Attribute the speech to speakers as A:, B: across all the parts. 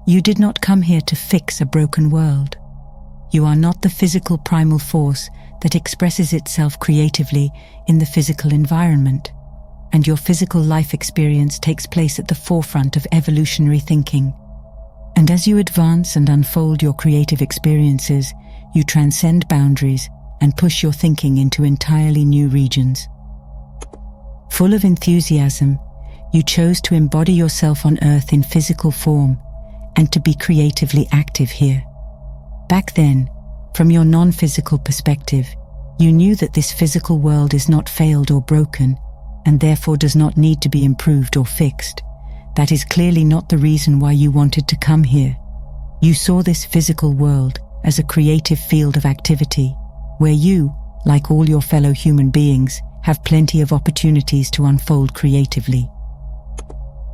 A: You did not come here to fix a broken world. You are not the physical primal force that expresses itself creatively in the physical environment, and your physical life experience takes place at the forefront of evolutionary thinking. And as you advance and unfold your creative experiences, you transcend boundaries and push your thinking into entirely new regions. Full of enthusiasm, you chose to embody yourself on Earth in physical form and to be creatively active here. Back then, from your non-physical perspective, you knew that this physical world is not failed or broken, and therefore does not need to be improved or fixed. That is clearly not the reason why you wanted to come here. You saw this physical world as a creative field of activity, where you, like all your fellow human beings, have plenty of opportunities to unfold creatively.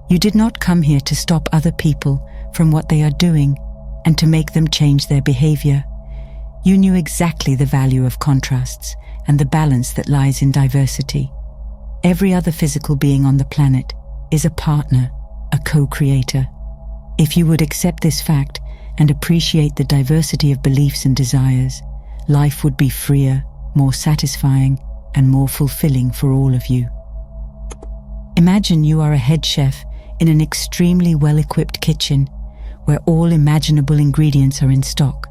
A: You did not come here to stop other people from what they are doing and to make them change their behavior. You knew exactly the value of contrasts and the balance that lies in diversity. Every other physical being on the planet is a partner, a co-creator. If you would accept this fact and appreciate the diversity of beliefs and desires, life would be freer, more satisfying, and more fulfilling for all of you. Imagine you are a head chef in an extremely well-equipped kitchen where all imaginable ingredients are in stock.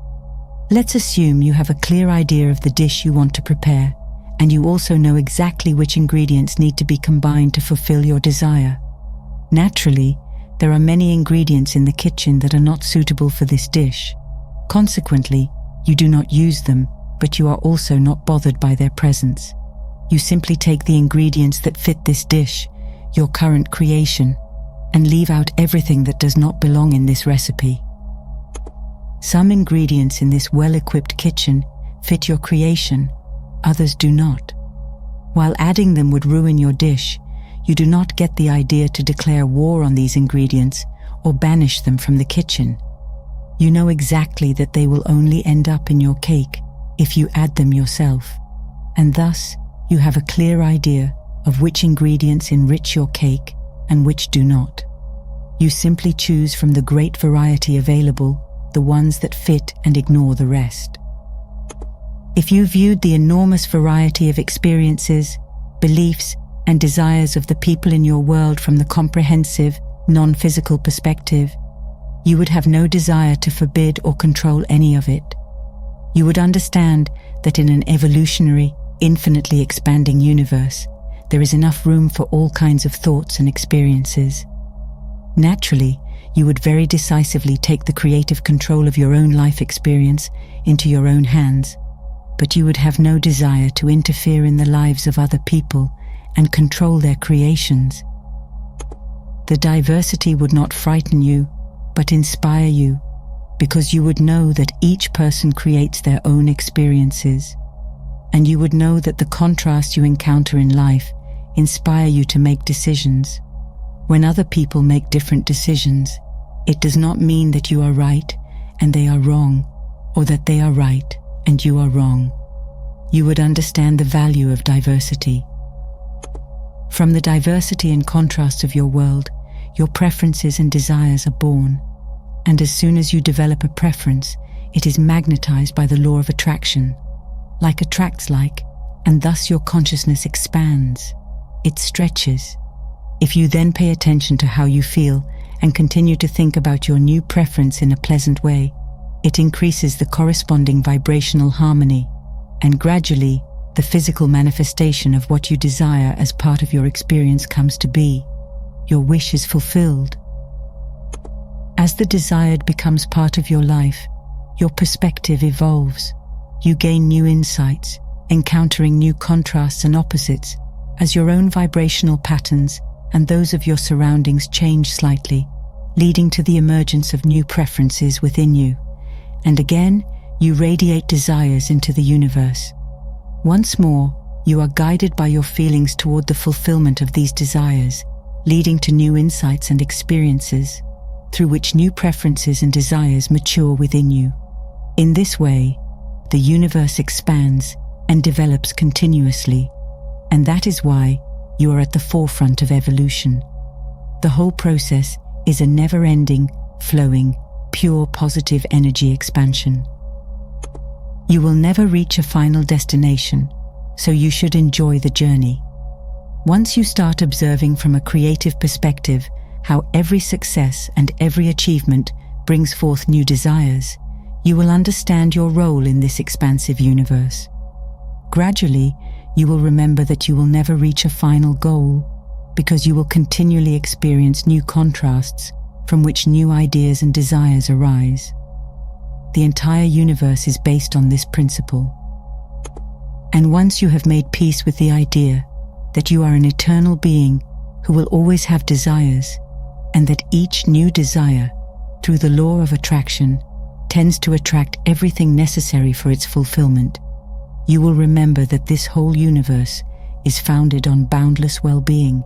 A: Let's assume you have a clear idea of the dish you want to prepare, and you also know exactly which ingredients need to be combined to fulfill your desire. Naturally, there are many ingredients in the kitchen that are not suitable for this dish. Consequently, you do not use them, but you are also not bothered by their presence. You simply take the ingredients that fit this dish, your current creation, and leave out everything that does not belong in this recipe. Some ingredients in this well-equipped kitchen fit your creation, others do not. While adding them would ruin your dish, you do not get the idea to declare war on these ingredients or banish them from the kitchen. You know exactly that they will only end up in your cake if you add them yourself, and thus you have a clear idea of which ingredients enrich your cake and which do not. You simply choose from the great variety available the ones that fit and ignore the rest. If you viewed the enormous variety of experiences, beliefs, and desires of the people in your world from the comprehensive, non-physical perspective, you would have no desire to forbid or control any of it. You would understand that in an evolutionary, infinitely expanding universe, there is enough room for all kinds of thoughts and experiences. Naturally, you would very decisively take the creative control of your own life experience into your own hands, but you would have no desire to interfere in the lives of other people and control their creations. The diversity would not frighten you, but inspire you, because you would know that each person creates their own experiences, and you would know that the contrast you encounter in life inspire you to make decisions. When other people make different decisions, it does not mean that you are right and they are wrong, or that they are right and you are wrong. You would understand the value of diversity. From the diversity and contrast of your world, your preferences and desires are born, and as soon as you develop a preference, it is magnetized by the law of attraction. Like attracts like, and thus your consciousness expands. It stretches. If you then pay attention to how you feel and continue to think about your new preference in a pleasant way, it increases the corresponding vibrational harmony, and gradually, the physical manifestation of what you desire as part of your experience comes to be. Your wish is fulfilled. As the desired becomes part of your life, your perspective evolves. You gain new insights, encountering new contrasts and opposites, as your own vibrational patterns and those of your surroundings change slightly, leading to the emergence of new preferences within you. And again, you radiate desires into the universe. Once more, you are guided by your feelings toward the fulfillment of these desires, leading to new insights and experiences, through which new preferences and desires mature within you. In this way, the universe expands and develops continuously, and that is why you are at the forefront of evolution. The whole process is a never-ending, flowing, pure positive energy expansion. You will never reach a final destination, so you should enjoy the journey. Once you start observing from a creative perspective how every success and every achievement brings forth new desires, you will understand your role in this expansive universe. Gradually, you will remember that you will never reach a final goal because you will continually experience new contrasts from which new ideas and desires arise. The entire universe is based on this principle. And once you have made peace with the idea that you are an eternal being who will always have desires, and that each new desire, through the law of attraction, tends to attract everything necessary for its fulfillment, you will remember that this whole universe is founded on boundless well-being.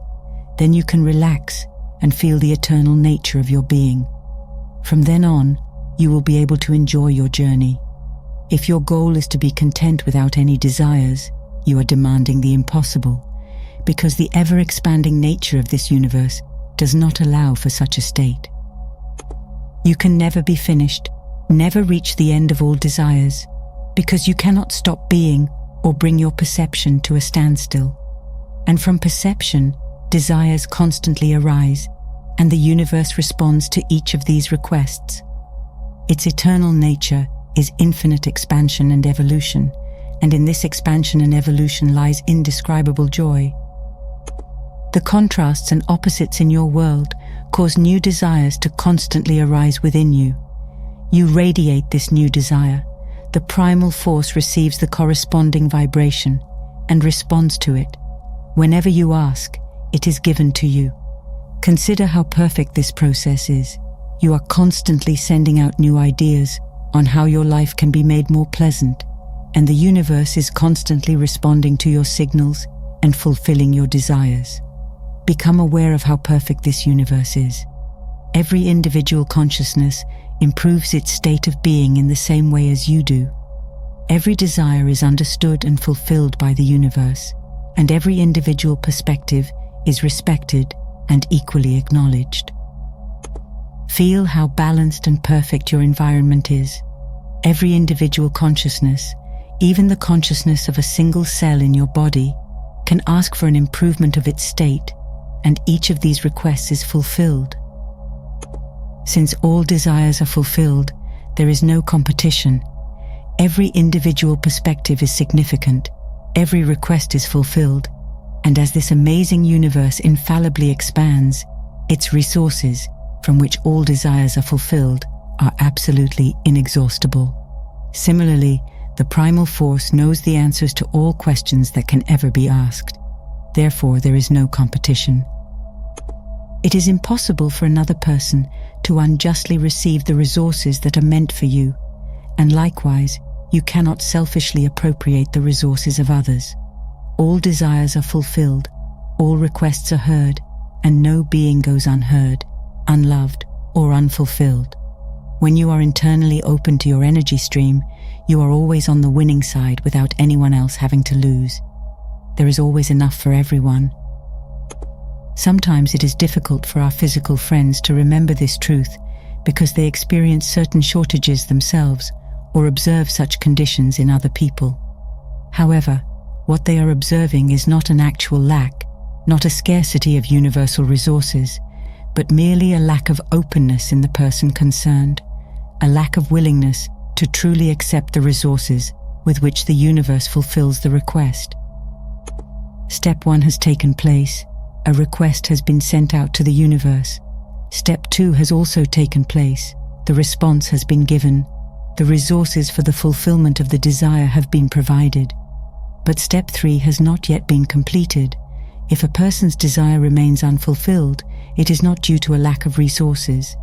A: Then you can relax and feel the eternal nature of your being. From then on, you will be able to enjoy your journey. If your goal is to be content without any desires, you are demanding the impossible, because the ever-expanding nature of this universe does not allow for such a state. You can never be finished, never reach the end of all desires, because you cannot stop being or bring your perception to a standstill. And from perception, desires constantly arise, and the universe responds to each of these requests. Its eternal nature is infinite expansion and evolution, and in this expansion and evolution lies indescribable joy. The contrasts and opposites in your world cause new desires to constantly arise within you. You radiate this new desire. The primal force receives the corresponding vibration and responds to it. Whenever you ask, it is given to you. Consider how perfect this process is. You are constantly sending out new ideas on how your life can be made more pleasant, and the universe is constantly responding to your signals and fulfilling your desires. Become aware of how perfect this universe is. Every individual consciousness improves its state of being in the same way as you do. Every desire is understood and fulfilled by the universe, and every individual perspective is respected and equally acknowledged. Feel how balanced and perfect your environment is. Every individual consciousness, even the consciousness of a single cell in your body, can ask for an improvement of its state, and each of these requests is fulfilled. Since all desires are fulfilled, there is no competition. Every individual perspective is significant. Every request is fulfilled. And as this amazing universe infallibly expands, its resources, from which all desires are fulfilled, are absolutely inexhaustible. Similarly, the primal force knows the answers to all questions that can ever be asked. Therefore, there is no competition. It is impossible for another person to unjustly receive the resources that are meant for you, and likewise, you cannot selfishly appropriate the resources of others. All desires are fulfilled, all requests are heard, and no being goes unheard, unloved, or unfulfilled. When you are internally open to your energy stream, you are always on the winning side without anyone else having to lose. There is always enough for everyone. Sometimes it is difficult for our physical friends to remember this truth because they experience certain shortages themselves or observe such conditions in other people. However, what they are observing is not an actual lack, not a scarcity of universal resources, but merely a lack of openness in the person concerned, a lack of willingness to truly accept the resources with which the universe fulfills the request. Step 1 has taken place. A request has been sent out to the universe. Step 2 has also taken place. The response has been given. The resources for the fulfillment of the desire have been provided. But step 3 has not yet been completed. If a person's desire remains unfulfilled, it is not due to a lack of resources.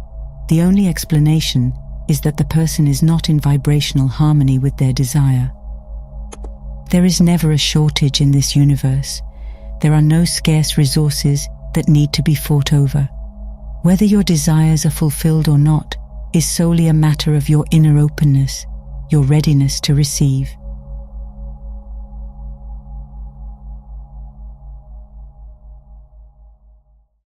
A: The only explanation is that the person is not in vibrational harmony with their desire. There is never a shortage in this universe. There are no scarce resources that need to be fought over. Whether your desires are fulfilled or not is solely a matter of your inner openness, your readiness to receive.